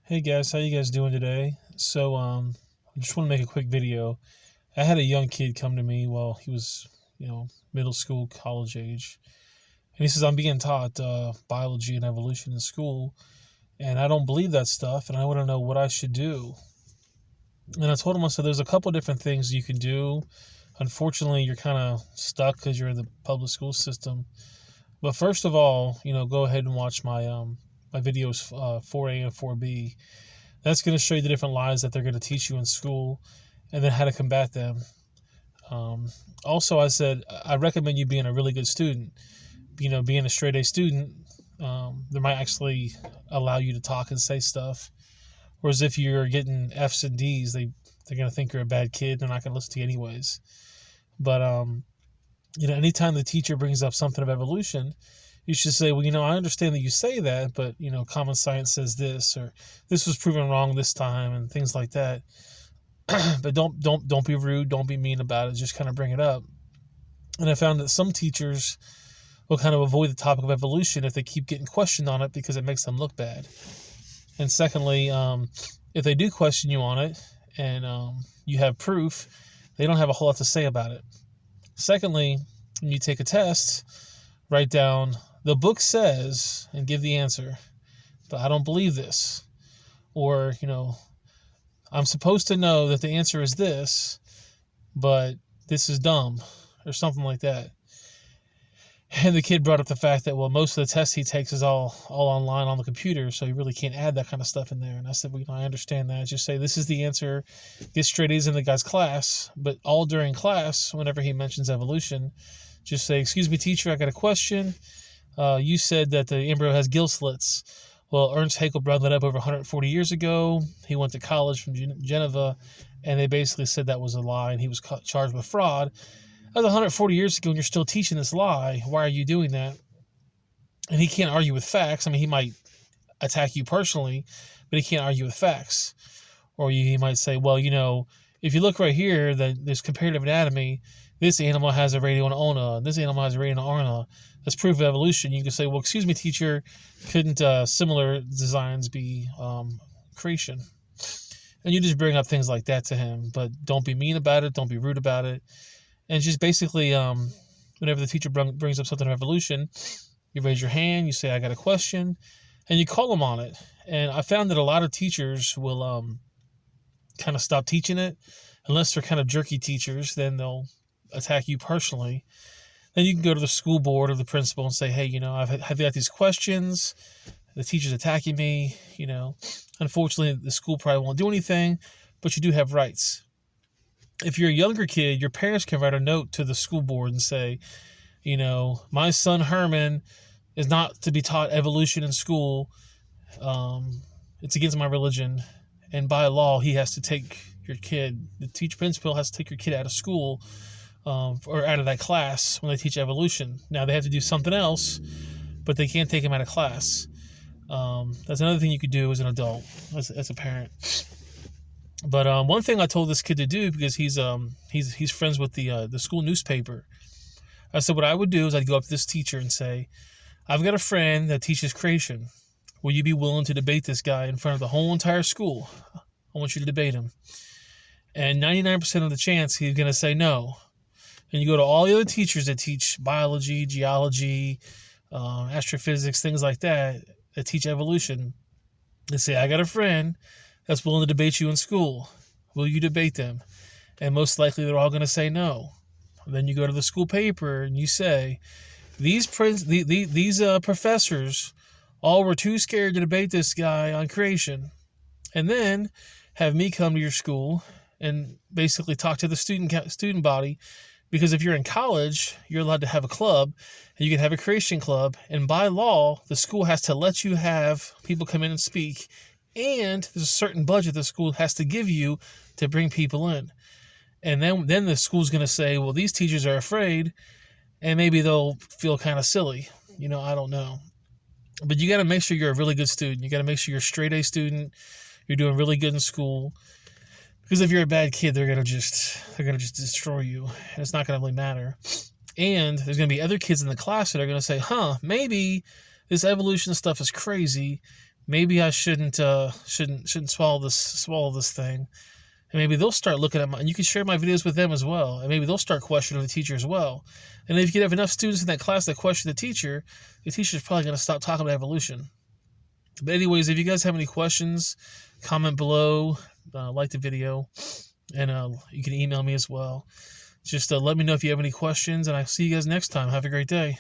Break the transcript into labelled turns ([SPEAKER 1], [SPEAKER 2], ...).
[SPEAKER 1] Hey guys, how you guys doing today? I just want to make a quick video. I had a young kid come to me while he was, middle school, college age, and he says I'm being taught biology and evolution in school, and I don't believe that stuff, and I want to know what I should do. And I told him, I said, there's a couple different things you can do. Unfortunately, you're kind of stuck because you're in the public school system. But first of all, go ahead and watch my videos 4A and 4B. That's going to show you the different lies that they're going to teach you in school and then how to combat them. Also, I said I recommend you being a really good student. Being a straight A student, they might actually allow you to talk and say stuff. Whereas if you're getting F's and D's, they're going to think you're a bad kid. They're not going to listen to you anyways. But anytime the teacher brings up something of evolution, you should say, well, I understand that you say that, but common science says this, or this was proven wrong this time, and things like that. But don't be rude, don't be mean about it. Just kind of bring it up. And I found that some teachers will kind of avoid the topic of evolution if they keep getting questioned on it because it makes them look bad. And secondly, if they do question you on it and you have proof, they don't have a whole lot to say about it. Secondly, when you take a test, write down the book says and give the answer, but I don't believe this. Or, I'm supposed to know that the answer is this, but this is dumb, or something like that. And the kid brought up the fact that, well, most of the tests he takes is all online on the computer, so you really can't add that kind of stuff in there. And I said, well, I understand that. Just say, this is the answer. Get straight A's in the guy's class, but all during class, whenever he mentions evolution, just say, excuse me, teacher, I got a question. You said that the embryo has gill slits. Well, Ernst Haeckel brought that up over 140 years ago. He went to college from Geneva, and they basically said that was a lie, and he was charged with fraud. That was 140 years ago, and you're still teaching this lie. Why are you doing that? And he can't argue with facts. I mean, he might attack you personally, but he can't argue with facts. Or he might say, well, if you look right here, that there's comparative anatomy. This animal has a radial ulna. This animal has a radial ulna. That's proof of evolution. You can say, well, excuse me, teacher, couldn't similar designs be creation? And you just bring up things like that to him. But don't be mean about it. Don't be rude about it. And just basically, whenever the teacher brings up something of evolution, you raise your hand, you say, I got a question, and you call them on it. And I found that a lot of teachers will kind of stop teaching it. Unless they're kind of jerky teachers, then they'll attack you personally. Then you can go to the school board or the principal and say, hey, I've got these questions. The teacher's attacking me. Unfortunately, the school probably won't do anything, but you do have rights. If you're a younger kid, your parents can write a note to the school board and say, my son Herman is not to be taught evolution in school. It's against my religion. And by law, he has to take your kid. The teacher principal has to take your kid out of school or out of that class when they teach evolution. Now, they have to do something else, but they can't take him out of class. That's another thing you could do as an adult, as a parent. But one thing I told this kid to do, because he's friends with the school newspaper, I said what I would do is I'd go up to this teacher and say, I've got a friend that teaches creation. Will you be willing to debate this guy in front of the whole entire school? I want you to debate him. And 99% of the chance he's going to say no. And you go to all the other teachers that teach biology, geology, astrophysics, things like that teach evolution. They say, I got a friend that's willing to debate you in school. Will you debate them? And most likely they're all going to say no. And then you go to the school paper and you say, these professors all were too scared to debate this guy on creation. And then have me come to your school and basically talk to the student body, because if you're in college, you're allowed to have a club, and you can have a creation club, and by law, the school has to let you have people come in and speak, and there's a certain budget the school has to give you to bring people in. And then the school's going to say, well, these teachers are afraid, and maybe they'll feel kind of silly. I don't know. But you got to make sure you're a really good student. You got to make sure you're a straight A student. You're doing really good in school. Because if you're a bad kid, they're gonna just destroy you, and it's not gonna really matter. And there's gonna be other kids in the class that are gonna say, maybe this evolution stuff is crazy, maybe I shouldn't swallow this thing. And maybe they'll start looking at and you can share my videos with them as well. And maybe they'll start questioning the teacher as well. And if you have enough students in that class that question the teacher's probably going to stop talking about evolution. But anyways, if you guys have any questions, comment below, like the video, and you can email me as well. Just let me know if you have any questions, and I'll see you guys next time. Have a great day.